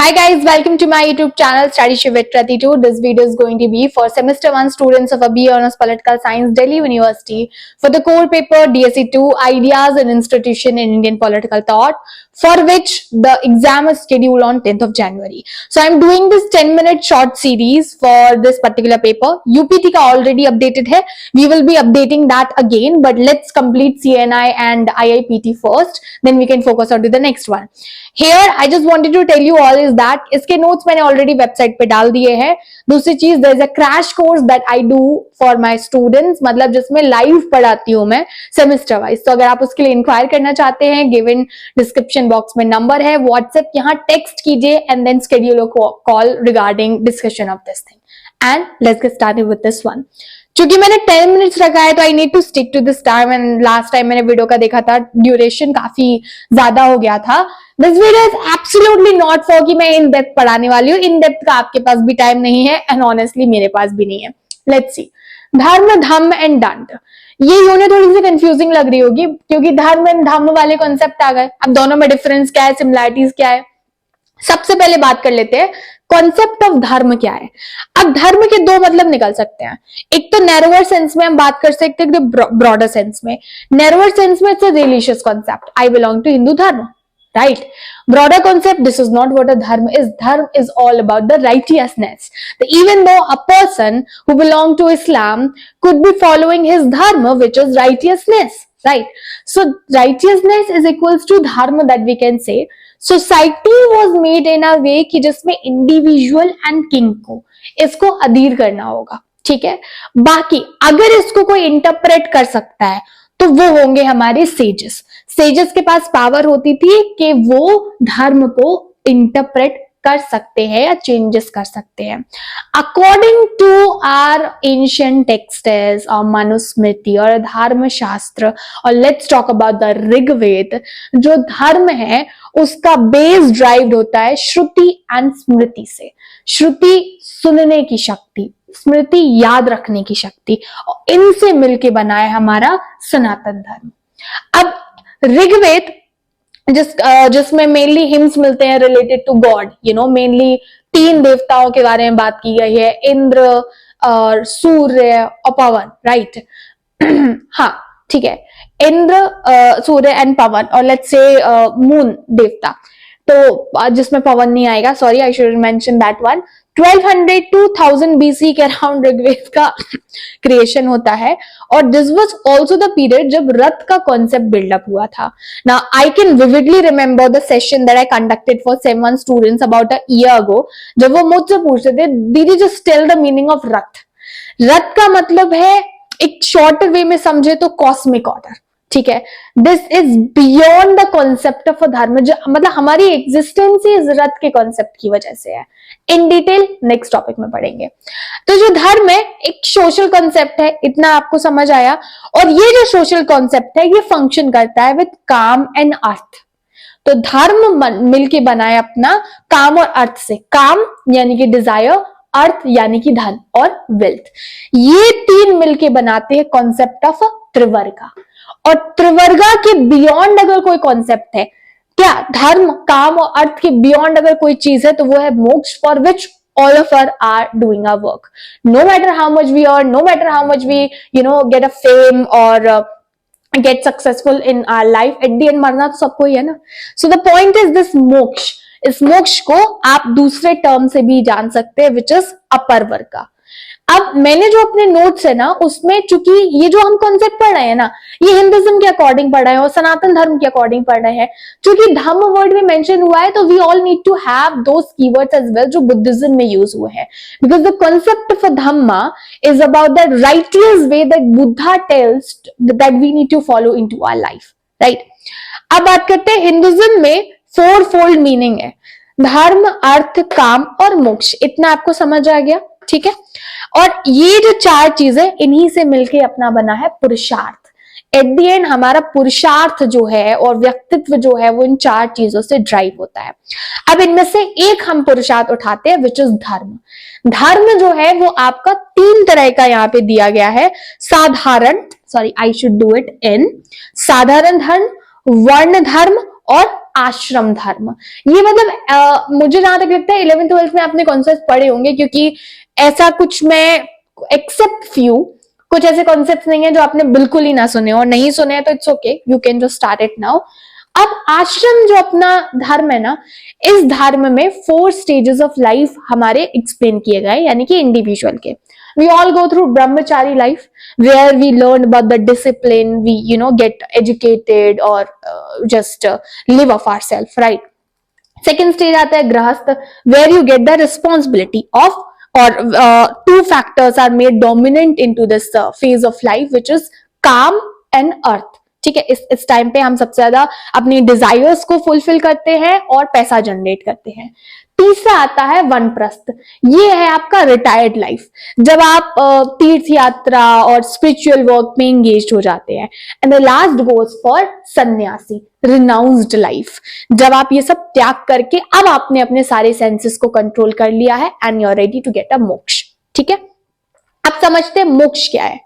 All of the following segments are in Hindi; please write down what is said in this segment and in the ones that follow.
Hi guys, welcome to my YouTube channel Study Shiv with Krati 2. This video is going to be for semester 1 students of a BA Honors Political Science, Delhi University, for the core paper DSE 2 Ideas and Institution in Indian Political Thought, for which the exam is scheduled on 10th of January. So I'm doing this 10-minute short series for this particular paper. UPT ka already updated hai. We will be updating that again, but let's complete CNI and IIPT first, then we can focus on to the next one. Here I just wanted to tell you all is that इसके notes मैंने already website पे डाल दिए हैं. दूसरी चीज there is a crash course that I do for my students, मतलब जिसमें live पढ़ाती हूँ मैं semester wise. तो अगर आप उसके लिए inquire करना चाहते हैं, given description box में number है, WhatsApp यहाँ text कीजिए and then schedule a call regarding discussion of this thing. And let's get started with this one. क्योंकि मैंने 10 मिनट्स रखा है तो I need to stick to this time and last time मैंने वीडियो का देखा था ड्यूरेशन काफी ज्यादा हो गया था. This video is absolutely not for कि मैं इन डेप्थ पढ़ाने वाली हूँ. इन डेप्थ का आपके पास भी टाइम नहीं है एंड ऑनेस्टली मेरे पास भी नहीं है. Let's see. धर्म, धम्म एंड दंड. ये यूनिट थोड़ी सी कंफ्यूजिंग लग रही होगी क्योंकि धर्म एंड धम्म वाले कॉन्सेप्ट आ गए. अब दोनों में डिफरेंस क्या है, सिमिलैरिटीज क्या है. सबसे पहले बात कर लेते हैं कॉन्सेप्ट ऑफ धर्म क्या है. अब धर्म के दो मतलब निकल सकते हैं. एक तो नैरोअर सेंस में हम बात कर सकते हैं, ब्रॉडर सेंस में. नैरोअर सेंस में it's a religious concept. I belong to Hindu धर्म, right? Broader concept, this is not what a dharma is. Dharma is all about the righteousness. Even though a person who belongs to Islam could be following his dharma, which is righteousness, right? So righteousness is equals to dharma that we can say. Society was made in a way कि जिसमें individual and king को इसको अधीर करना होगा. ठीक है. बाकी अगर इसको कोई इंटरप्रेट कर सकता है तो वो होंगे हमारे सेजेस. सेजेस के पास पावर होती थी कि वो धर्म को इंटरप्रेट कर सकते हैं या चेंजेस कर सकते हैं. According to our ancient texts और मनुस्मृति और धर्म शास्त्र और let's talk about the Rigveda, जो धर्म है उसका बेस ड्राइव्ड होता है श्रुति एंड स्मृति से. श्रुति सुनने की शक्ति, स्मृति याद रखने की शक्ति, और इनसे मिलके बना है हमारा सनातन धर्म. अब ऋग्वेद जिसमें मेनली हिम्स मिलते हैं रिलेटेड टू गॉड, मेनली 3 देवताओं के बारे में बात की गई है, इंद्र और सूर्य और पवन, राइट. हाँ ठीक है, इंद्र, सूर्य एंड पवन, और लेट्स से मून देवता, तो जिसमें पवन नहीं आएगा, sorry I should mention that one. 1200 to 1000 BC के अराउंड ऋग्वेद का क्रिएशन होता है और this was also the period जब रथ का कॉन्सेप्ट बिल्डअप हुआ था. Now I can vividly remember the session that I conducted for 7 students about a year ago, जब वो मुझसे पूछते थे दीदी just tell the meaning of रथ. रथ का मतलब है, एक शॉर्ट वे में समझे तो कॉस्मिक ऑर्डर. ठीक है. This is beyond the concept of a धर्म, मतलब हमारी एग्जिस्टेंस ही इस रथ के कॉन्सेप्ट की वजह से है. इन डिटेल नेक्स्ट टॉपिक में पढ़ेंगे. तो जो धर्म है एक सोशल कॉन्सेप्ट है, इतना आपको समझ आया. और ये जो सोशल कॉन्सेप्ट है ये फंक्शन करता है विद काम एंड अर्थ. तो धर्म मिलके बना है अपना काम और अर्थ से. काम यानी कि डिजायर, अर्थ यानी कि धन और वेल्थ. ये 3 मिलके बनाते हैं कॉन्सेप्ट ऑफ त्रिवर्गा. और त्रिवर्गा के बियॉन्ड अगर कोई कॉन्सेप्ट है, क्या धर्म, काम और अर्थ के बियॉन्ड अगर कोई चीज है तो वो है मोक्ष, for which all of us are doing our work. No matter how much we earn, no matter how much we get a fame or get successful in our life, at the end मरना तो सबको ही है ना. So the point is this मोक्ष. इस मोक्ष को आप दूसरे टर्म से भी जान सकते हैं विच इज अपर वर्गा. अब मैंने जो अपने नोट्स है ना उसमें चूंकि ये जो हम कॉन्सेप्ट पढ़ रहे हैं ना ये हिंदुइज्म के अकॉर्डिंग पढ़ रहे हैं और सनातन धर्म के अकॉर्डिंग पढ़ रहे हैं. चूंकि धम्म वर्ड में मेंशन हुआ है तो we all need to have those keywords as well जो बुद्धिज्म में यूज हुए हैं, because the concept of dhamma is about that righteous way that Buddha tells that we need to follow into our life, right. अब बात करते हैं हिंदुइज्म में 4 फोल्ड मीनिंग है, धर्म, अर्थ, काम और मोक्ष. इतना आपको समझ आ गया, ठीक है. और ये जो 4 चीजें इन्हीं से मिलके अपना बना है पुरुषार्थ. एट द एंड हमारा पुरुषार्थ जो है और व्यक्तित्व जो है वो इन 4 चीजों से ड्राइव होता है. अब इनमें से एक हम पुरुषार्थ उठाते हैं विच इज धर्म. धर्म जो है वो आपका 3 तरह का यहाँ पे दिया गया है. साधारण, sorry I should do it in साधारण धर्म, वर्ण धर्म और आश्रम धर्म। ये मतलब मुझे जहां तक लगता है 11th 12th में आपने कॉन्सेप्ट पढ़े होंगे, क्योंकि ऐसा कुछ मैं एक्सेप्ट फ्यू कुछ ऐसे कॉन्सेप्ट्स नहीं है जो आपने बिल्कुल ही ना सुने हो, और नहीं सुने हैं तो it's okay, you can just start it now. अब आश्रम जो अपना धर्म है ना, इस धर्म में 4 स्टेजेस ऑफ लाइफ हमारे एक्सप्लेन किए गए, यानी कि इंडिविजुअल के। We all go through brahmachari life where we learn about the discipline, we get educated or just live of ourselves, right? Second stage आता है गृहस्थ, where you get the responsibility of, or 2 factors are made dominant into this phase of life, which is काम and earth। ठीक है, इस टाइम पे हम सबसे ज्यादा अपनी डिजायर्स को फुलफिल करते हैं और पैसा जनरेट करते हैं। तीसरा आता है वनप्रस्थ, ये है आपका रिटायर्ड लाइफ, जब आप तीर्थ यात्रा और स्पिरिचुअल वर्क में एंगेज हो जाते हैं। And the last goes for सन्यासी, रिनाउंस्ड लाइफ, जब आप ये सब त्याग करके अब आपने अपने सारे सेंसेस को कंट्रोल कर लिया है and you are ready to get a moksha. ठीक है, अब समझते हैं मोक्ष क्या है।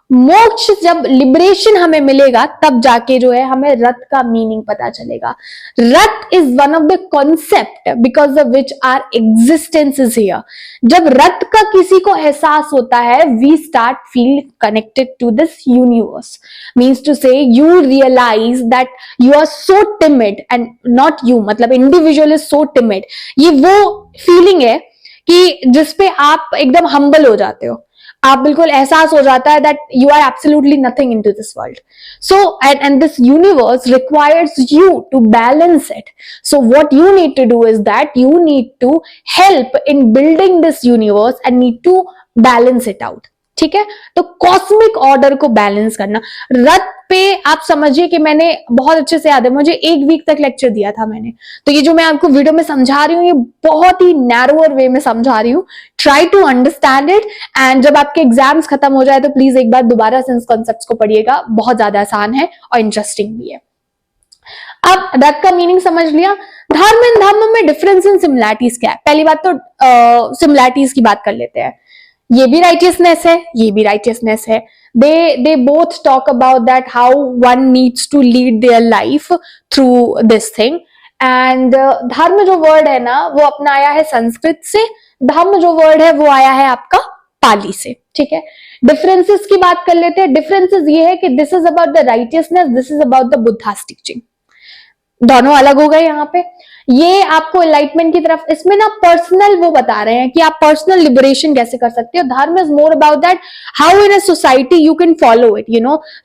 मोक्ष, जब लिबरेशन हमें मिलेगा तब जाके जो है हमें रथ का मीनिंग पता चलेगा। रथ is one of the concept because of which our existence is here. जब रथ का किसी को एहसास होता है, we start feel connected to this universe, means to say you realize that you are so timid and not you, मतलब इंडिविजुअल इज सो टिमिड। ये वो फीलिंग है कि जिसपे आप एकदम हम्बल हो जाते हो, आप बिल्कुल एहसास हो जाता है that you are absolutely nothing in to this world. So and this universe requires you to balance it. So what you need to do is that you need to help in building this universe and need to balance it out. ठीक है, तो कॉस्मिक ऑर्डर को बैलेंस करना। रथ पे आप समझिए कि मैंने बहुत अच्छे से याद है, मुझे 1 वीक तक लेक्चर दिया था मैंने, तो ये जो मैं आपको वीडियो में समझा रही हूँ ये बहुत ही नैरोअर वे में समझा रही हूँ। Try to understand it, and जब आपके एग्जाम्स खत्म हो जाए तो प्लीज एक बार दोबारा से इस कॉन्सेप्ट्स को पढ़िएगा, बहुत ज्यादा आसान है और इंटरेस्टिंग भी है। अब रथ का मीनिंग समझ लिया। धर्म एंड धर्म में डिफरेंस एंड सिमिलैरिटीज क्या है? पहली बात तो सिमिलैरिटीज की बात कर लेते हैं। ये भी राइटियसनेस है, ये भी राइटियसनेस है। they both talk about that how one needs to lead their life through this thing। and धर्म जो वर्ड है ना वो अपना आया है संस्कृत से, धम्म जो वर्ड है वो आया है आपका पाली से। ठीक है, डिफरेंसेस की बात कर लेते हैं। डिफरेंसेस ये है कि this is about the righteousness, this is about the Buddhas teaching, दोनों अलग हो गए यहाँ पे। ये आपको एनलाइटमेंट की तरफ, इसमें ना पर्सनल वो बता रहे हैं कि आप पर्सनल लिबरेशन कैसे कर सकते हो। धर्म is more about that how in a society you can follow it,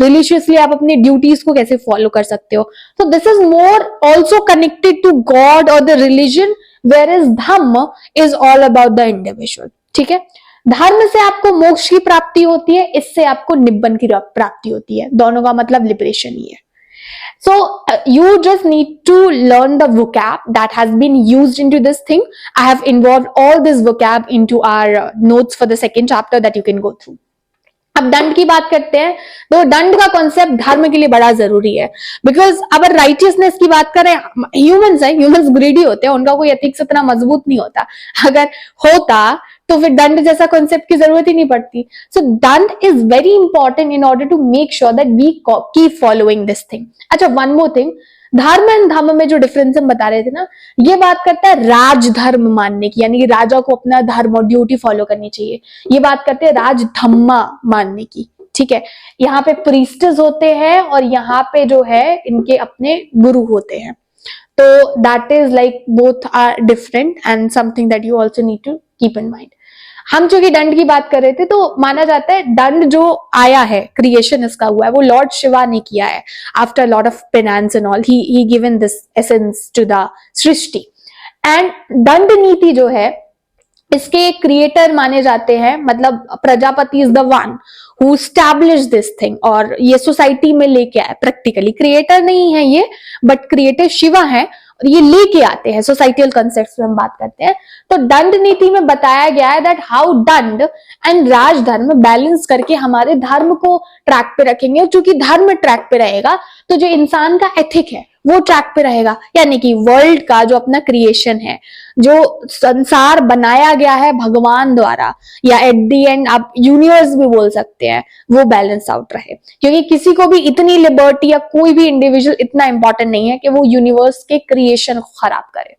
religiously आप अपनी ड्यूटीज को कैसे फॉलो कर सकते हो। तो this is more also connected to god और the religion, where is dhamma is all about the individual. ठीक है, धर्म से आपको मोक्ष की प्राप्ति होती है, इससे आपको निब्बन की प्राप्ति होती है, दोनों का मतलब लिबरेशन ही है। So you just need to learn the vocab that has been used into this thing. I have involved all this vocab into our notes for the second chapter that you can go through. अब दंड की बात करते हैं, तो दंड का कॉन्सेप्ट धर्म के लिए बड़ा जरूरी है, बिकॉज अगर राइटियसनेस की बात करें, ह्यूमंस ग्रीडी होते हैं, उनका कोई एथिक्स इतना मजबूत नहीं होता। अगर होता तो फिर दंड जैसा कॉन्सेप्ट की जरूरत ही नहीं पड़ती। So danda is very important in order to make sure that we keep following this thing. अच्छा, one more thing, dharma and dhamma में जो डिफरेंस हम बता रहे थे ना, ये बात करता है राजधर्म मानने की, यानी कि राजा को अपना धर्म और ड्यूटी फॉलो करनी चाहिए। ये बात करते हैं राजधम्मा मानने की। ठीक है, यहाँ पे प्रीस्टेस होते हैं और यहाँ पे जो है इनके अपने गुरु होते हैं। तो that is like both are different and something that you also need to keep in mind. हम चूंकि दंड की बात कर रहे थे, तो माना जाता है दंड जो आया है, क्रिएशन इसका हुआ है, वो लॉर्ड शिवा ने किया है। After lot of penance and all, he given this essence to the srishti. And दंड नीति जो है, इसके क्रिएटर माने जाते हैं, मतलब Prajapati is the one who establish this thing, और ये सोसाइटी में लेके आए। प्रैक्टिकली क्रिएटर नहीं है ये, बट क्रिएटर शिवा है और ये लेके आते हैं। सोसाइटल कंसेप्ट्स में हम बात करते हैं, तो दंड नीति में बताया गया है दैट हाउ दंड एंड राजधर्म बैलेंस करके हमारे धर्म को ट्रैक पे रखेंगे। क्योंकि धर्म ट्रैक पे रहेगा तो जो इंसान का एथिक है वो ट्रैक पे रहेगा, यानी कि वर्ल्ड का जो अपना क्रिएशन है, जो संसार बनाया गया है भगवान द्वारा, या एट दी एंड आप यूनिवर्स भी बोल सकते हैं, वो बैलेंस आउट रहे। क्योंकि किसी को भी इतनी लिबर्टी या कोई भी इंडिविजुअल इतना इंपॉर्टेंट नहीं है कि वो यूनिवर्स के क्रिएशन को खराब करे।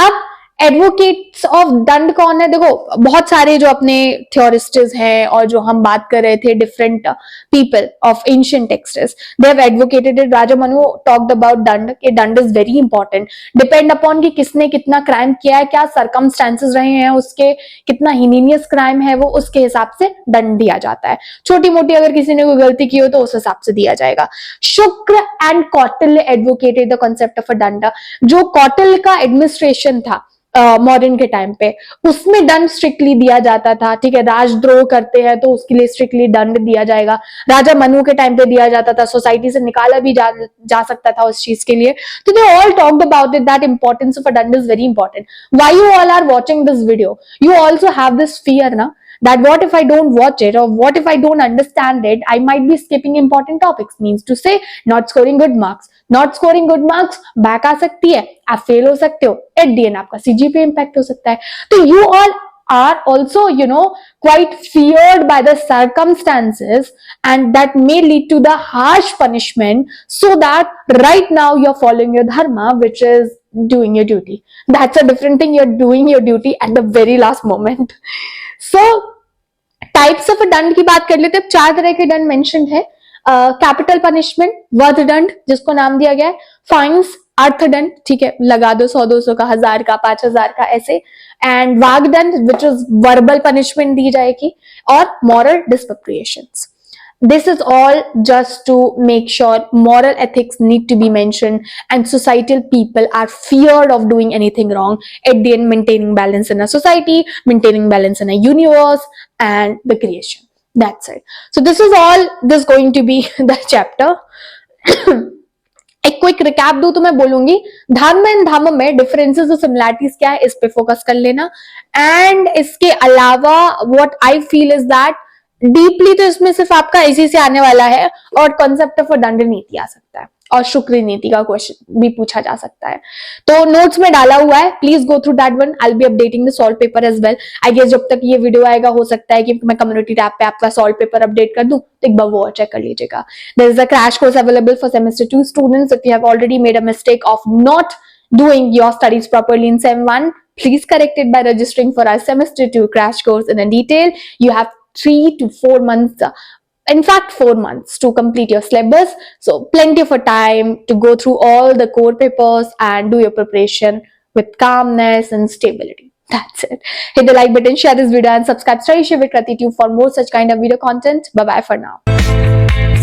अब एडवोकेट्स ऑफ दंड कौन है? देखो, बहुत सारे जो अपने थियोरिस्ट्स हैं और जो हम बात कर रहे थे different people of ancient texts, they have advocated it. Raja Manu talked about दंड, कि दंड is very important, depend upon कि किसने कितना क्राइम किया है, क्या सर्कमस्टेंसेस रहे हैं उसके, कितना हिनीनियस क्राइम है वो, उसके हिसाब से दंड दिया जाता है। छोटी मोटी अगर किसी ने कोई गलती की हो तो उस हिसाब से दिया जाएगा। शुक्र and Kautilya advocated the concept of a दंड। जो कौटिल्य का एडमिनिस्ट्रेशन था मॉडर्न के टाइम पे, उसमें दंड स्ट्रिक्टली दिया जाता था। ठीक है, राजद्रोह करते हैं तो उसके लिए स्ट्रिक्टली दंड दिया जाएगा। राजा मनु के टाइम पे दिया जाता था, सोसाइटी से निकाला भी जा सकता था उस चीज के लिए। तो they all talked about it, that importance of a danda is very important. Why you all are watching this video, you also have this fear ना, that what if I don't watch it, or what if I don't understand it, I might be skipping important topics, means to say not scoring good marks, not scoring good marks back आ सकती है, आप फेल हो सकते हो, at the end आपका CGPA इम्पैक्ट हो सकता है। तो you all are also, you know, quite feared by the circumstances, and that may lead to the harsh punishment, so that right now you're following your dharma, which is doing your duty. That's a different thing, you're doing your duty at the very last moment. So types of दंड की बात कर लेते हैं। 4 तरह के दंड मेंशन है। कैपिटल पनिशमेंट, वध दंड जिसको नाम दिया गया है, फाइन्स, अर्थदंड, ठीक है, लगा दो 100-200 का, 1000 का, 5000 का, ऐसे, and vagdanda which is verbal punishment दी जाएगी, और moral disapprobations. This is all just to make sure moral ethics need to be mentioned and societal people are feared of doing anything wrong. At the end, maintaining balance in a society, maintaining balance in a universe, and the creation. That's it. So this is all this going to be the chapter. एक क्विक रिकैप दूं तो मैं बोलूंगी धर्म एंड धर्म में डिफरेंसेस और सिमिलैरिटीज क्या है, इस पे फोकस कर लेना। एंड इसके अलावा what I feel is that deeply तो इसमें सिर्फ आपका इसी से आने वाला है, और कॉन्सेप्ट ऑफ दंड नीति आ सकता है, और शुक्र नीति का क्वेश्चन भी पूछा जा सकता है। तो नोट्स में डाला हुआ है, please go through that one. I will be updating the solve paper as well. I guess जब तक ये वीडियो आएगा हो सकता है कि मैं कम्युनिटी टैब पे आपका सॉल्व पेपर अपडेट कर दूं, तो एक बार वो चेक कर लीजिएगा। There is a crash course available for semester 2 students. If you have already made a mistake of not doing your studies properly in Sem 1, please correct it by registering for our semester 2 crash course in a detail. You have 3 to 4 months, in fact 4 months to complete your syllabus, so plenty of time to go through all the core papers and do your preparation with calmness and stability. That's it. Hit the like button, share this video, and subscribe Study Shiv with Krati Tube for more such kind of video content. Bye bye for now.